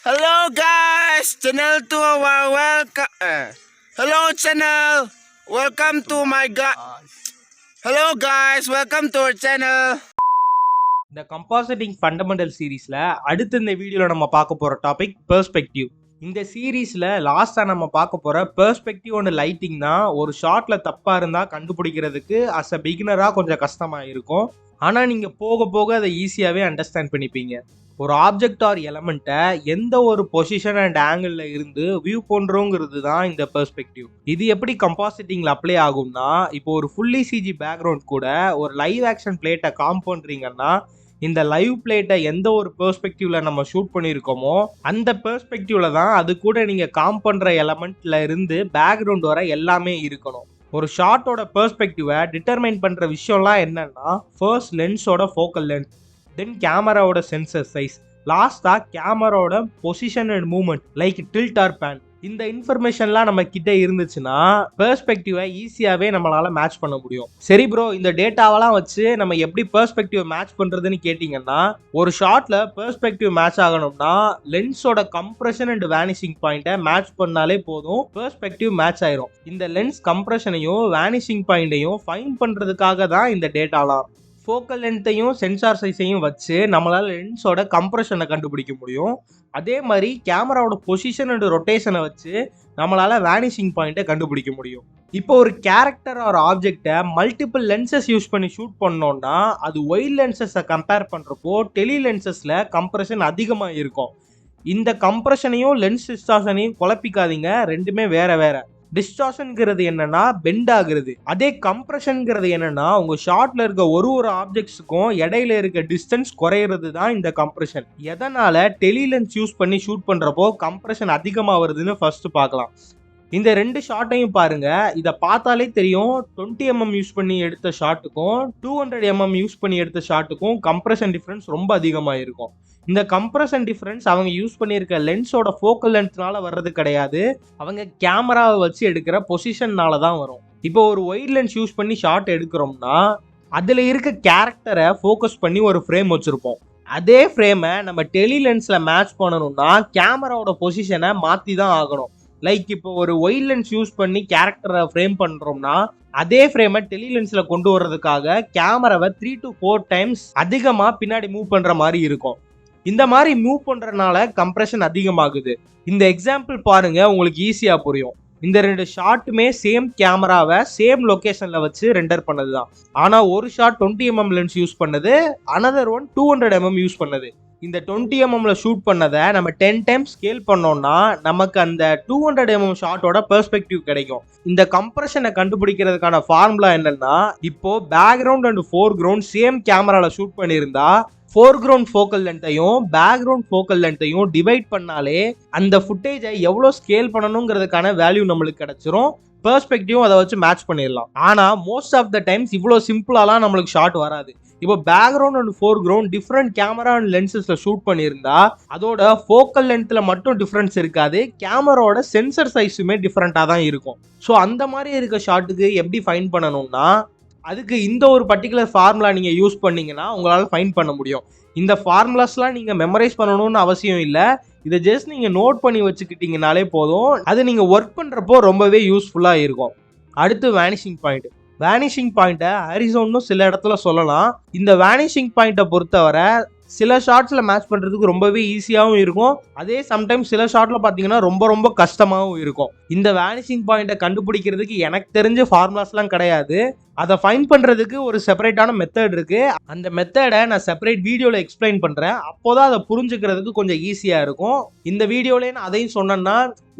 Hello guys, channel to our welcome. Hello channel, welcome to my Hello guys, welcome to our channel. இந்த கம்பாசிட்டிங் fundamental சீரீஸ்ல அடுத்து இந்த வீடியோல நம்ம பார்க்க போற டாபிக் பெர்ஸ்பெக்டிவ். இந்த சீரீஸ்ல லாஸ்டா நம்ம பார்க்க போற பெர்ஸ்பெக்டிவ் அண்ட் லைட்டிங் தான் ஒரு ஷாட்ல தப்பா இருந்தா கண்டுபிடிக்கிறதுக்கு அஸ் அ பிகினரா கொஞ்சம் கஷ்டமா இருக்கும். ஆனா நீங்க போக போக அதை ஈஸியாவே அண்டர்ஸ்டாண்ட் பண்ணிப்பீங்க. ஒரு ஆப்ஜெக்ட் ஆர் எலமெண்ட்டை எந்த ஒரு பொசிஷன் அண்ட் ஆங்கிள் இருந்து வியூ பண்றோங்கிறது தான் இந்த பெர்ஸ்பெக்டிவ். இது எப்படி கம்பாசிட்டிங்ல அப்ளை ஆகும்னா, இப்போ ஒரு ஃபுல்லி சிஜி பேக்ரவுண்ட் கூட ஒரு லைவ் ஆக்ஷன் பிளேட்டை காம் பண்றீங்கன்னா, இந்த லைவ் பிளேட்டை எந்த ஒரு பெர்ஸ்பெக்டிவ்ல நம்ம ஷூட் பண்ணியிருக்கோமோ அந்த பெர்ஸ்பெக்டிவ்ல தான் அது கூட நீங்க காம் பண்ற எலமெண்ட்ல இருந்து பேக்ரவுண்ட் வர எல்லாமே இருக்கணும். ஒரு ஷாட்டோட பெர்ஸ்பெக்டிவை டிட்டர்மைன் பண்ற விஷயம்லாம் என்னன்னா, ஃபர்ஸ்ட் லென்ஸோட ஃபோக்கல் லென்த், தென் கேமராவோட சென்சர் சைஸ், லாஸ்டா கேமராவோட position and movement like tilt or pan. இந்த இன்ஃபர்மேஷன்லாம் நம்ம கிட்ட இருந்துச்சுன்னா பெர்ஸ்பெக்டிவை ஈஸியாவே நம்மளால மேட்ச் பண்ண முடியும். சரி ப்ரோ, இந்த டேட்டாவெல்லாம் வச்சு நம்ம எப்படி பெர்ஸ்பெக்டிவ் மேட்ச் பண்றதுன்னு கேட்டீங்கன்னா, ஒரு ஷாட்ல பெர்ஸ்பெக்டிவ் மேட்ச் ஆகணும்னா லென்ஸோட கம்ப்ரஷன் அண்ட் வேனிஷிங் பாயிண்ட்டை மேட்ச் பண்ணாலே போதும், பெர்ஸ்பெக்டிவ் மேட்ச் ஆயிரும். இந்த லென்ஸ் கம்ப்ரஷனையும் வேனிஷிங் பாயிண்ட்டையும் ஃபைன் பண்றதுக்காக தான் இந்த டேட்டாலாம். ஃபோக்கல் லென்த்தையும் சென்சார் சைஸையும் வச்சு நம்மளால் லென்ஸோட கம்ப்ரஷனை கண்டுபிடிக்க முடியும். அதே மாதிரி கேமராவோட பொசிஷன் அண்ட் ரொட்டேஷனை வச்சு நம்மளால் வேனிஷிங் பாயிண்ட்டை கண்டுபிடிக்க முடியும். இப்போ ஒரு கேரக்டர் ஆர் ஆப்ஜெக்டை மல்டிபிள் லென்சஸ் யூஸ் பண்ணி ஷூட் பண்ணோம்னா அது ஒயிட் லென்சஸை கம்பேர் பண்ணுறப்போ டெலி லென்சஸில் கம்ப்ரஷன் அதிகமாக இருக்கும். இந்த கம்ப்ரஷனையும் லென்ஸ் டிஸ்டார்ஷனையும் குழப்பிக்காதீங்க, ரெண்டுமே வேற வேற. டிஸ்டார்ஷன்ங்கிறது என்னன்னா பெண்ட் ஆகுறது, அதே கம்ப்ரஷன்ங்கிறது என்னன்னா உங்க ஷாட்ல இருக்க ஒரு ஆப்ஜெக்ட்ஸுக்கும் இடையில இருக்க டிஸ்டன்ஸ் குறையிறது தான் இந்த கம்ப்ரஷன். எதனால டெலி லென்ஸ் யூஸ் பண்ணி ஷூட் பண்றப்போ கம்ப்ரஷன் அதிகமாக வருதுன்னு ஃபர்ஸ்ட் பார்க்கலாம். இந்த ரெண்டு ஷாட்டையும் பாருங்க, இதை பார்த்தாலே தெரியும் 20mm யூஸ் பண்ணி எடுத்த ஷாட்டுக்கும் 200mm யூஸ் பண்ணி எடுத்த ஷாட்டுக்கும் கம்ப்ரஷன் டிஃபரன்ஸ் ரொம்ப அதிகமாக இருக்கும். இந்த கம்ப்ரஷன் டிஃபரன்ஸ் அவங்க யூஸ் பண்ணியிருக்க லென்ஸோட ஃபோக்கல் லென்த்னால வர்றது கிடையாது, அவங்க கேமராவை வச்சு எடுக்கிற பொசிஷன்னால தான் வரும். இப்போ ஒரு ஒயிட் லென்ஸ் யூஸ் பண்ணி ஷாட் எடுக்கிறோம்னா அதில் இருக்க கேரக்டரை ஃபோக்கஸ் பண்ணி ஒரு ஃப்ரேம் வச்சுருப்போம். அதே ஃப்ரேமை நம்ம டெலி லென்ஸில் மேட்ச் பண்ணணும்னா கேமராவோட பொசிஷனை மாற்றி தான் ஆகணும். லைக் இப்போ ஒரு ஒயிட் லென்ஸ் யூஸ் பண்ணி கேரக்டரை ஃப்ரேம் பண்ணுறோம்னா அதே ஃப்ரேமை டெலி லென்ஸில் கொண்டு வர்றதுக்காக கேமராவை 3 to 4 டைம்ஸ் அதிகமாக பின்னாடி மூவ் பண்ணுற மாதிரி இருக்கும். இந்த மாதிரி மூவ் பண்ணுறதுனால கம்ப்ரெஷன் அதிகமாகுது. இந்த எக்ஸாம்பிள் பாருங்க, உங்களுக்கு ஈஸியாக புரியும். இந்த ரெண்டு ஷாட்டுமே சேம் கேமராவை சேம் லொக்கேஷனில் வச்சு ரெண்டர் பண்ணது தான். ஆனால் ஒரு ஷாட் 20mm லென்ஸ் யூஸ் பண்ணது, அனதர் ஒன் 200mm யூஸ் பண்ணது. இந்த 20mm ஷூட் பண்ணதை நம்ம 10 டைம்ஸ் ஸ்கேல் பண்ணோம்னா நமக்கு அந்த 200mm ஷாட்டோட பெர்ஸ்பெக்டிவ் கிடைக்கும். இந்த கம்ப்ரஷனை கண்டுபிடிக்கிறதுக்கான ஃபார்முலா என்னன்னா, இப்போ பேக்ரவுண்ட் அண்ட் ஃபோர்கிரவுண்ட் சேம் கேமரால ஷூட் பண்ணியிருந்தா ஃபோர்கிரவுண்ட் ஃபோக்கல் லென்த்தையும் பேக்ரவுண்ட் ஃபோக்கல் லென்த்தையும் டிவைட் பண்ணாலே அந்த ஃபுட்டேஜை எவ்வளோ ஸ்கேல் பண்ணணுங்கிறதுக்கான வேல்யூ நம்மளுக்கு கிடைச்சிரும். பெர்ஸ்பெக்டிவ் அதை வச்சு மேட்ச் பண்ணிடலாம். ஆனால் மோஸ்ட் ஆஃப் த டைம்ஸ் இவ்வளோ சிம்பிளாலாம் நம்மளுக்கு ஷாட் வராது. இப்போ background and foreground different camera and லென்சஸில் ஷூட் பண்ணியிருந்தா அதோட ஃபோக்கல் லென்த்தில் மட்டும் டிஃப்ரென்ஸ் இருக்காது, கேமராவோட சென்சர் சைஸுமே டிஃப்ரெண்ட்டாக தான் இருக்கும். ஸோ அந்த மாதிரி இருக்க ஷாட்டுக்கு எப்படி ஃபைன் பண்ணணும்னா அதுக்கு இந்த ஒரு பர்டிகுலர் ஃபார்முலா நீங்கள் யூஸ் பண்ணிங்கன்னா உங்களால் ஃபைன் பண்ண முடியும். இந்த ஃபார்முலாஸ்லாம் நீங்கள் மெமரைஸ் பண்ணணும்னு அவசியம் இல்லை, இதை ஜஸ்ட் நீங்கள் நோட் பண்ணி வச்சுக்கிட்டீங்கனாலே போதும். அது நீங்கள் ஒர்க் பண்ணுறப்போ ரொம்பவே யூஸ்ஃபுல்லாக இருக்கும். அடுத்து வேனிஷிங் பாயிண்ட். வேனிஷிங் பாயிண்ட்டை ஹரிசோன்னு சில இடத்துல சொல்லலாம். இந்த வேனிஷிங் பாயிண்ட்டை பொறுத்தவரை சில ஷாட்ஸில் மேட்ச் பண்ணுறதுக்கு ரொம்பவே ஈஸியாகவும் இருக்கும், அதே சம்டைம்ஸ் சில ஷாட்டில் பார்த்தீங்கன்னா ரொம்ப கஷ்டமாகவும் இருக்கும். இந்த வேனிஷிங் பாயிண்ட்டை கண்டுபிடிக்கிறதுக்கு எனக்கு தெரிஞ்ச ஃபார்முலாஸ்லாம் கிடையாது, அதை ஃபைன் பண்ணுறதுக்கு ஒரு செப்பரேட்டான மெத்தட் இருக்குது. அந்த மெத்தடை நான் செப்பரேட் வீடியோவில் எக்ஸ்பிளைன் பண்ணுறேன், அப்போதான் அதை புரிஞ்சுக்கிறதுக்கு கொஞ்சம் ஈஸியாக இருக்கும். இந்த வீடியோவிலே நான் அதையும் சொன்னேன்னா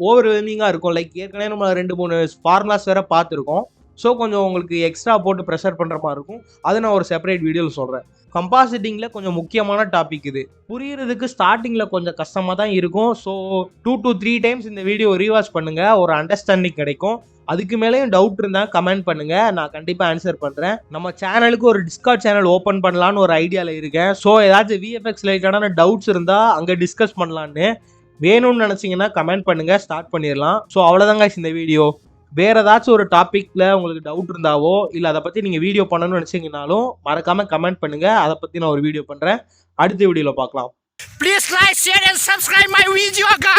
ஓவர்வெல்மிங்காக இருக்கும். லைக் ஏற்கனவே நம்ம 2-3 ஃபார்முலாஸ் வேறு பார்த்துருக்கோம், ஸோ கொஞ்சம் உங்களுக்கு எக்ஸ்ட்ரா போட்டு ப்ரெஷர் பண்ணுற மாதிரி இருக்கும். அது நான் ஒரு செப்பரேட் வீடியோவில் சொல்கிறேன். கம்பாசிட்டிங்கில் கொஞ்சம் முக்கியமான டாபிக் இது, புரியுறதுக்கு ஸ்டார்டிங்கில் கொஞ்சம் கஷ்டமாக தான் இருக்கும். ஸோ 2 to 3 டைம்ஸ் இந்த வீடியோ ரீவாச் பண்ணுங்கள், ஒரு அண்டர்ஸ்டாண்டிங் கிடைக்கும். அதுக்கு மேலேயும் டவுட் இருந்தால் கமெண்ட் பண்ணுங்கள், நான் கண்டிப்பாக ஆன்சர் பண்ணுறேன். நம்ம சேனலுக்கு ஒரு டிஸ்கார்ட் சேனல் ஓப்பன் பண்ணலான்னு ஒரு ஐடியாவில் இருக்கேன். ஸோ ஏதாச்சும் விஎஃப்எக்ஸ் ரிலேட்டடான டவுட்ஸ் இருந்தால் அங்கே டிஸ்கஸ் பண்ணலான்னு வேணும்னு நினச்சிங்கன்னா கமெண்ட் பண்ணுங்கள், ஸ்டார்ட் பண்ணிடலாம். ஸோ அவ்வளோதாங்க இந்த வீடியோ. வேறு ஏதாச்சும் ஒரு டாப்பிக்கில் உங்களுக்கு டவுட் இருந்தாவோ இல்லை அதை பற்றி நீங்கள் வீடியோ பண்ணணும்னு நினச்சிங்கனாலும் மறக்காமல் கமெண்ட் பண்ணுங்கள், அதை பற்றி நான் ஒரு வீடியோ பண்ணுறேன். அடுத்த வீடியோவில் பார்க்கலாம். Please like, share and subscribe my video guys.